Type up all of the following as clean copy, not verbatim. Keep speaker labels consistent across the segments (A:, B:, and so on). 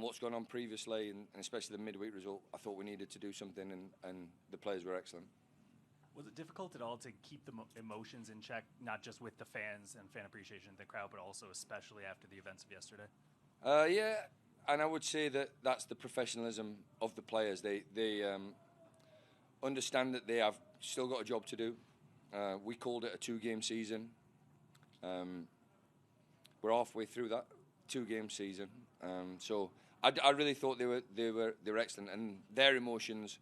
A: what's gone on previously, and especially the midweek result, I thought we needed to do something, and the players were excellent.
B: Was it difficult at all to keep the emotions in check, not just with the fans and fan appreciation of the crowd, but also especially after the events of yesterday?
A: Yeah, and I would say that that's the professionalism of the players. They understand that they have still got a job to do. We called it a 2-game season. We're halfway through that 2-game season, so I really thought they were excellent, and their emotions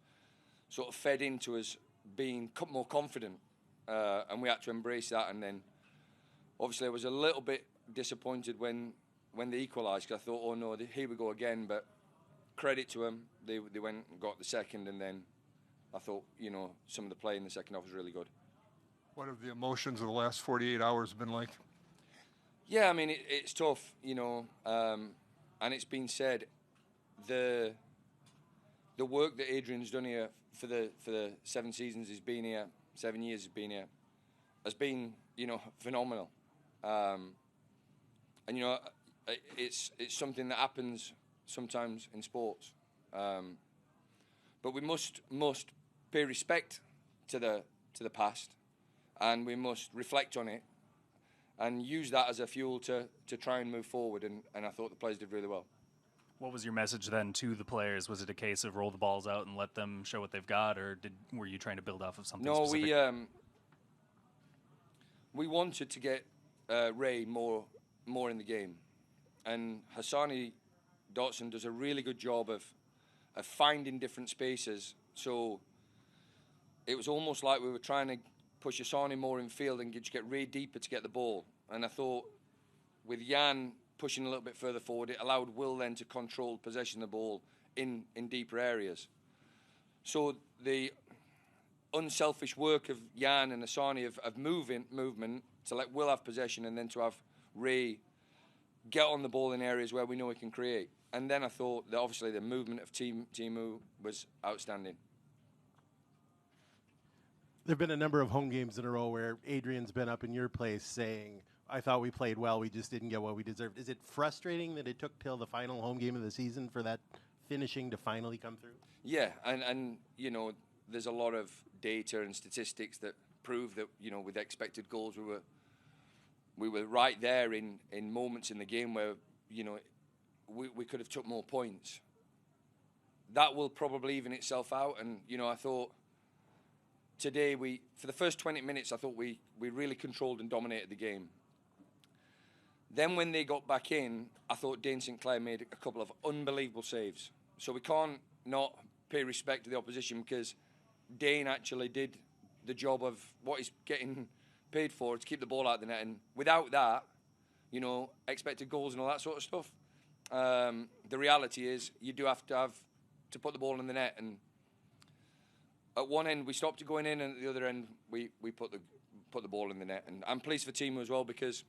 A: sort of fed into us being more confident, and we had to embrace that. And then obviously I was a little bit disappointed when they equalised, because I thought, oh no, here we go again. But credit to them, they went and got the second, and then I thought, some of the play in the second half was really good.
C: What have the emotions of the last 48 hours been like?
A: Yeah, I mean, it's tough, and it's been said, the work that Adrian's done here for the 7 seasons he's been here, 7 years he's been here, has been, phenomenal. And it's something that happens sometimes in sports, but we must pay respect to the past, and we must reflect on it and use that as a fuel to try and move forward. And I thought the players did really well.
B: What was your message then to the players? Was it a case of roll the balls out and let them show what they've got, or were you trying to build off of something specific?
A: No, we wanted to get Ray more in the game, and Hassani Dotson does a really good job of finding different spaces. So it was almost like we were trying to push Hassani more in field and just get Ray deeper to get the ball. And I thought with Jan pushing a little bit further forward, it allowed Will then to control possession of the ball in deeper areas. So the unselfish work of Jan and Hassani of movement to let Will have possession, and then to have Ray get on the ball in areas where we know he can create. And then I thought that obviously the movement of Timu was outstanding.
D: There have been a number of home games in a row where Adrian's been up in your place saying, I thought we played well, we just didn't get what we deserved. Is it frustrating that it took till the final home game of the season for that finishing to finally come through?
A: Yeah, and there's a lot of data and statistics that prove that, with expected goals, we were right there in moments in the game where, we could have took more points. That will probably even itself out, and, I thought today for the first 20 minutes, I thought we really controlled and dominated the game. Then when they got back in, I thought Dane St. Clair made a couple of unbelievable saves. So we can't not pay respect to the opposition, because Dane actually did the job of what he's getting paid for, to keep the ball out of the net. And without that, expected goals and all that sort of stuff, the reality is you do have to put the ball in the net. And at one end we stopped it going in, and at the other end we put the ball in the net. And I'm pleased for Timu as well, because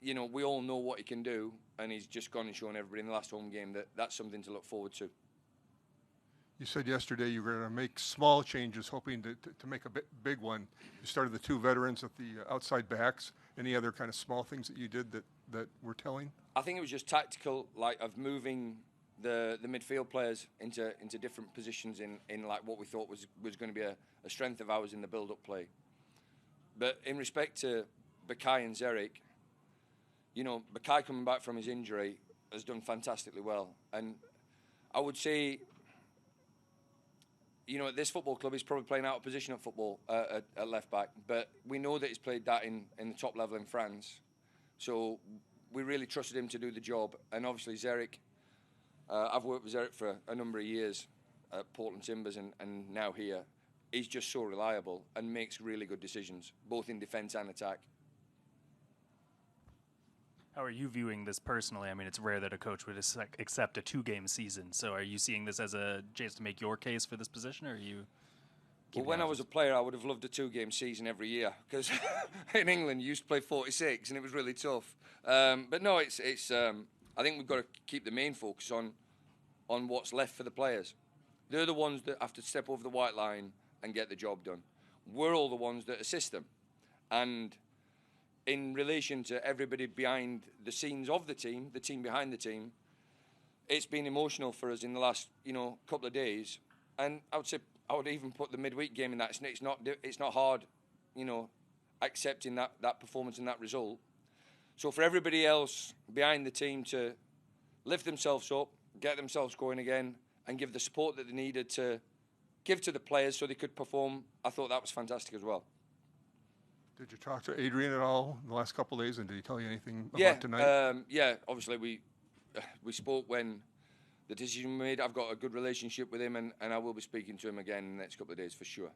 A: we all know what he can do, and he's just gone and shown everybody in the last home game that that's something to look forward to.
C: You said yesterday you were going to make small changes, hoping to make a big one. You started the 2 veterans at the outside backs. Any other kind of small things that you did that were telling?
A: I think it was just tactical, like of moving the midfield players into different positions in like what we thought was going to be a strength of ours in the build-up play. But in respect to Bakai and Zerek, Bakai coming back from his injury has done fantastically well. And I would say, at this football club, he's probably playing out of position at football at left back. But we know that he's played that in the top level in France. So we really trusted him to do the job. And obviously Zerek, I've worked with Zerek for a number of years at Portland Timbers and now here. He's just so reliable and makes really good decisions, both in defence and attack.
B: How are you viewing this personally? I mean, it's rare that a coach would accept a 2-game season. So are you seeing this as a chance to make your case for this position, or are you...
A: Well, when I was a player, I would have loved a 2-game season every year, because in England you used to play 46 and it was really tough. But no, it's. I think we've got to keep the main focus on what's left for the players. They're the ones that have to step over the white line and get the job done. We're all the ones that assist them. And in relation to everybody behind the scenes of the team behind the team, it's been emotional for us in the last, couple of days. And I would say I would even put the midweek game in that. It's not hard, accepting that performance and that result. So for everybody else behind the team to lift themselves up, get themselves going again, and give the support that they needed to give to the players so they could perform, I thought that was fantastic as well.
C: Did you talk to Adrian at all in the last couple of days, and did he tell you anything about tonight?
A: Obviously we spoke when the decision was made. I've got a good relationship with him, and I will be speaking to him again in the next couple of days for sure.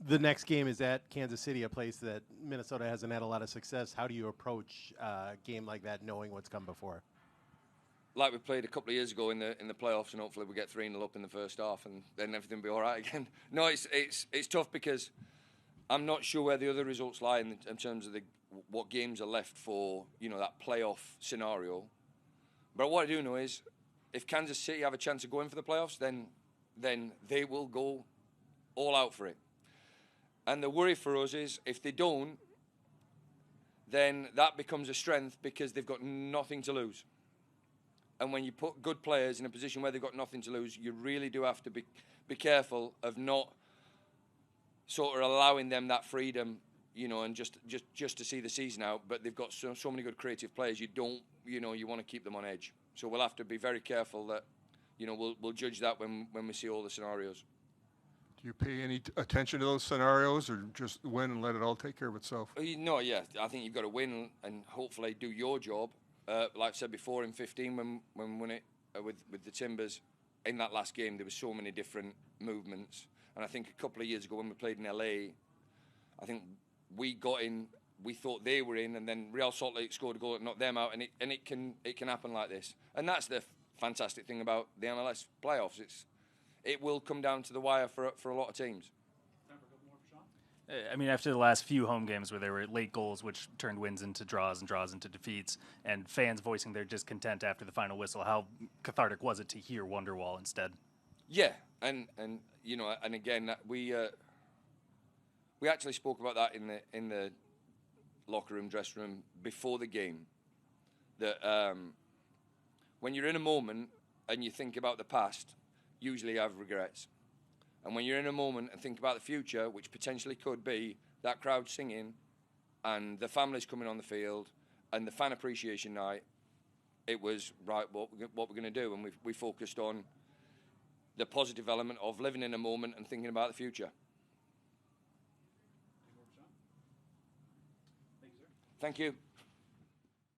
D: The next game is at Kansas City, a place that Minnesota hasn't had a lot of success. How do you approach a game like that, knowing what's come before?
A: Like we played a couple of years ago in the playoffs, and hopefully we get 3-0 up in the first half, and then everything will be all right again. No, it's tough because I'm not sure where the other results lie in terms of what games are left for that playoff scenario. But what I do know is, if Kansas City have a chance of going for the playoffs, then they will go all out for it. And the worry for us is, if they don't, then that becomes a strength because they've got nothing to lose. And when you put good players in a position where they've got nothing to lose, you really do have to be careful of not sort of allowing them that freedom, and just to see the season out. But they've got so many good creative players. You want to keep them on edge. So we'll have to be very careful that, we'll judge that when we see all the scenarios.
C: Do you pay any attention to those scenarios, or just win and let it all take care of itself?
A: No, yeah. I think you've got to win and hopefully do your job. Like I said before, in 15, when we won it with the Timbers, in that last game, there were so many different movements. And I think a couple of years ago when we played in LA, I think we got in, we thought they were in, and then Real Salt Lake scored a goal that knocked them out, and it can happen like this. And that's the fantastic thing about the MLS playoffs. It will come down to the wire for a lot of teams.
B: I mean, after the last few home games where there were late goals which turned wins into draws and draws into defeats, and fans voicing their discontent after the final whistle, how cathartic was it to hear Wonderwall instead?
A: Yeah, and again, we actually spoke about that in the locker room, dressing room before the game. That when you're in a moment and you think about the past, usually you have regrets. And when you're in a moment and think about the future, which potentially could be that crowd singing and the families coming on the field and the fan appreciation night, it was, right, what we're going to do. And we focused on the positive element of living in a moment and thinking about the future. Thank you.